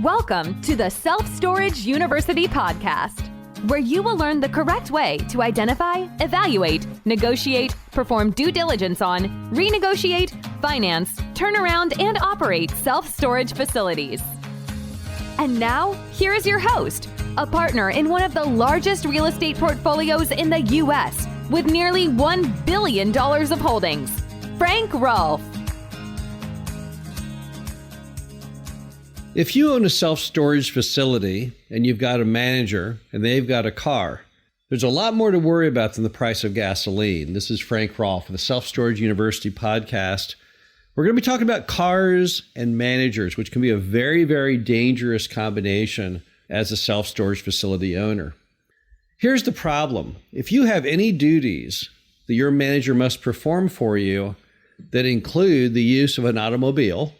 Welcome to the Self-Storage University podcast, where you will learn the correct way to identify, evaluate, negotiate, perform due diligence on, renegotiate, finance, turn around, and operate self-storage facilities. And now, here is your host, a partner in one of the largest real estate portfolios in the U.S. with nearly $1 billion of holdings, Frank Rolfe. If you own a self-storage facility and you've got a manager and they've got a car, there's a lot more to worry about than the price of gasoline. This is Frank Rolfe of the Self-Storage University podcast. We're going to be talking about cars and managers, which can be a very, very dangerous combination as a self-storage facility owner. Here's the problem. If you have any duties that your manager must perform for you that include the use of an automobile,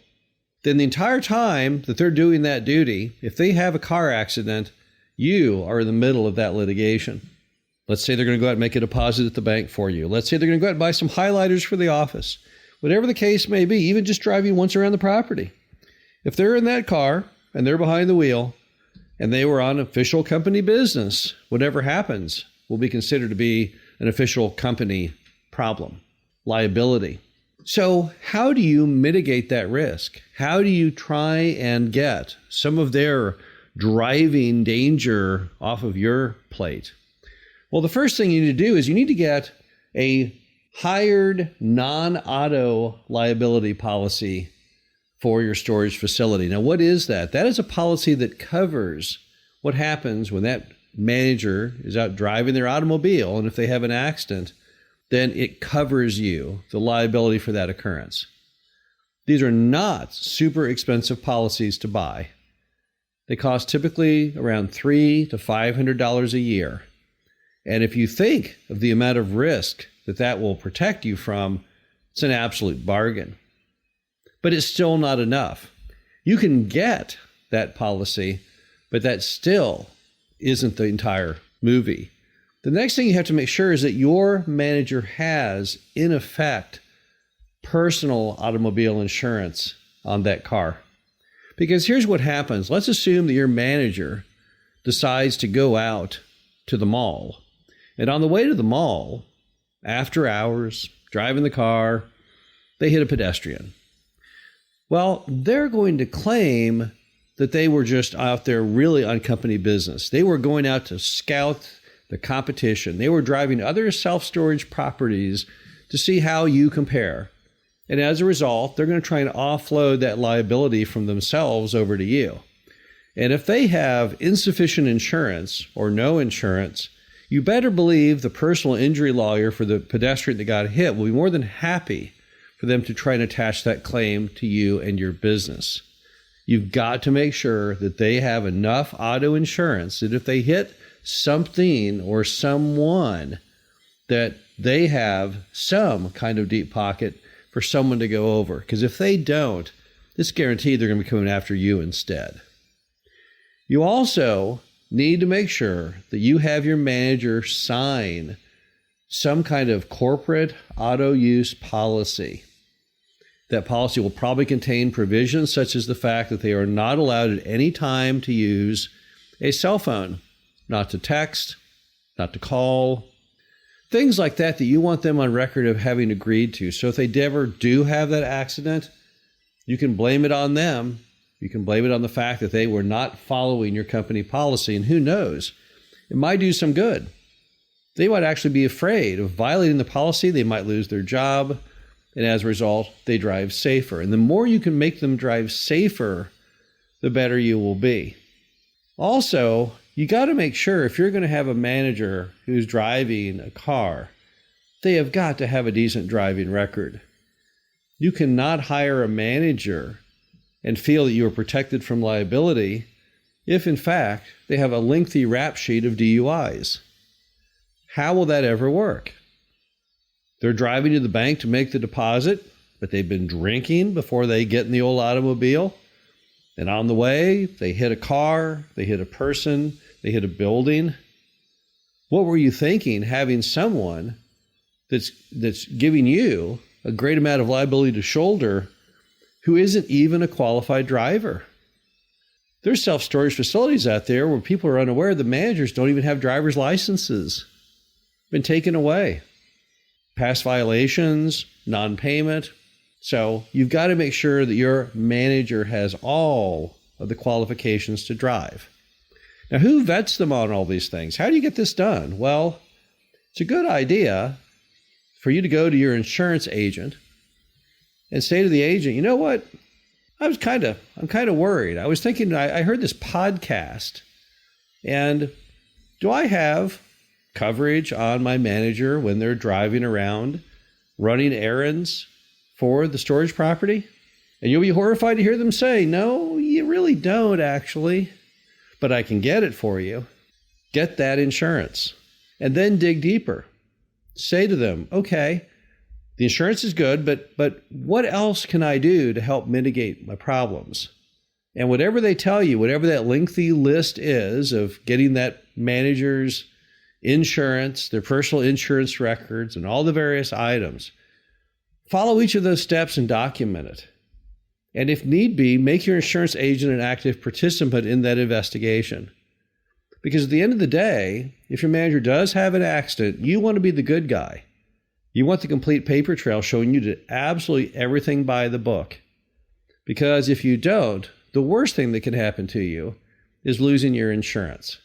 then the entire time that they're doing that duty, if they have a car accident, you are in the middle of that litigation. Let's say they're going to go out and make a deposit at the bank for you. Let's say they're going to go out and buy some highlighters for the office. Whatever the case may be, even just driving once around the property. If they're in that car and they're behind the wheel and they were on official company business, whatever happens will be considered to be an official company problem, liability. So how do you mitigate that risk? How do you try and get some of their driving danger off of your plate? Well, the first thing you need to do is you need to get a hired non-auto liability policy for your storage facility. Now, what is that? That is a policy that covers what happens when that manager is out driving their automobile, and if they have an accident, then it covers you, the liability for that occurrence. These are not super expensive policies to buy. They cost typically around $300 to $500 a year. And if you think of the amount of risk that will protect you from, it's an absolute bargain. But it's still not enough. You can get that policy, but that still isn't the entire movie. The next thing you have to make sure is that your manager has, in effect, personal automobile insurance on that car. Because here's what happens. Let's assume that your manager decides to go out to the mall. And on the way to the mall, after hours, driving the car, they hit a pedestrian. Well, they're going to claim that they were just out there really on company business. They were going out to scout the competition. They were driving other self-storage properties to see how you compare. And as a result, they're going to try and offload that liability from themselves over to you. And if they have insufficient insurance or no insurance, you better believe the personal injury lawyer for the pedestrian that got hit will be more than happy for them to try and attach that claim to you and your business. You've got to make sure that they have enough auto insurance that if they hit something or someone, that they have some kind of deep pocket for someone to go over. Because if they don't, it's guaranteed they're going to be coming after you instead. You also need to make sure that you have your manager sign some kind of corporate auto use policy. That policy will probably contain provisions such as the fact that they are not allowed at any time to use a cell phone. Not to text, not to call, things like that you want them on record of having agreed to. So if they ever do have that accident, you can blame it on them. You can blame it on the fact that they were not following your company policy. And who knows, it might do some good. They might actually be afraid of violating the policy. They might lose their job. And as a result, they drive safer. And the more you can make them drive safer, the better you will be. Also, you got to make sure if you're going to have a manager who's driving a car, they have got to have a decent driving record. You cannot hire a manager and feel that you are protected from liability if, in fact, they have a lengthy rap sheet of DUIs. How will that ever work? They're driving to the bank to make the deposit, but they've been drinking before they get in the old automobile. And on the way, they hit a car, they hit a person, they hit a building. What were you thinking having someone that's giving you a great amount of liability to shoulder who isn't even a qualified driver? There's self-storage facilities out there where people are unaware the managers don't even have driver's licenses. Been taken away. Past violations, non-payment. So you've got to make sure that your manager has all of the qualifications to drive. Now, who vets them on all these things? How do you get this done? Well, it's a good idea for you to go to your insurance agent and say to the agent, you know what? I'm kind of worried. I was thinking, I heard this podcast, and do I have coverage on my manager when they're driving around running errands for the storage property? And you'll be horrified to hear them say, no, you really don't actually, but I can get it for you. Get that insurance and then dig deeper. Say to them, okay, the insurance is good, but what else can I do to help mitigate my problems? And whatever they tell you, whatever that lengthy list is of getting that manager's insurance, their personal insurance records, and all the various items, follow each of those steps and document it. And if need be, make your insurance agent an active participant in that investigation. Because at the end of the day, if your manager does have an accident, you want to be the good guy. You want the complete paper trail showing you did absolutely everything by the book. Because if you don't, the worst thing that can happen to you is losing your insurance.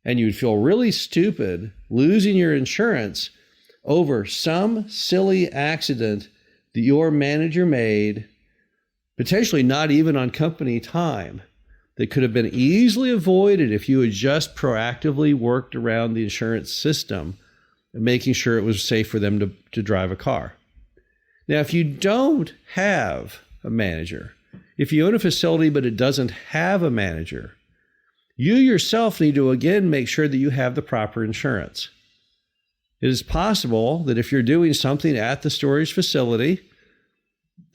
And you'd feel really stupid losing your insurance over some silly accident that your manager made, potentially not even on company time, that could have been easily avoided if you had just proactively worked around the insurance system and making sure it was safe for them to drive a car. Now, if you don't have a manager, if you own a facility but it doesn't have a manager, you yourself need to again make sure that you have the proper insurance. It is possible that if you're doing something at the storage facility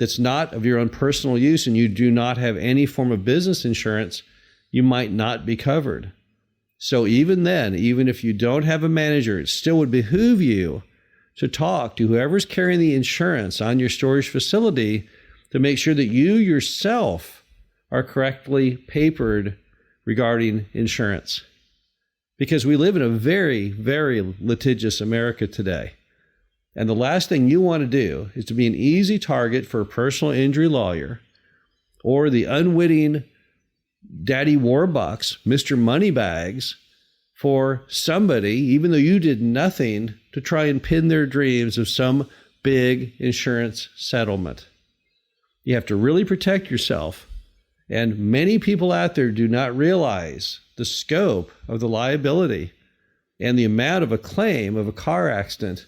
that's not of your own personal use and you do not have any form of business insurance, you might not be covered. So even then, even if you don't have a manager, it still would behoove you to talk to whoever's carrying the insurance on your storage facility to make sure that you yourself are correctly papered regarding insurance. Because we live in a very, very litigious America today. And the last thing you want to do is to be an easy target for a personal injury lawyer or the unwitting Daddy Warbucks, Mr. Moneybags, for somebody, even though you did nothing, to try and pin their dreams of some big insurance settlement. You have to really protect yourself. And many people out there do not realize the scope of the liability and the amount of a claim of a car accident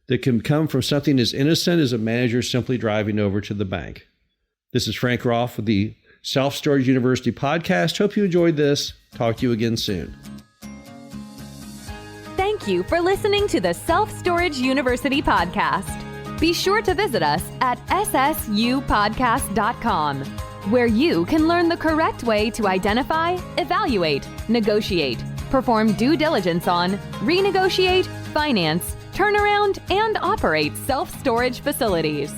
that can come from something as innocent as a manager simply driving over to the bank. This is Frank Rolfe with the Self-Storage University podcast. Hope you enjoyed this. Talk to you again soon. Thank you for listening to the Self-Storage University podcast. Be sure to visit us at ssupodcast.com, where you can learn the correct way to identify, evaluate, negotiate, perform due diligence on, renegotiate, finance, turnaround, and operate self-storage facilities.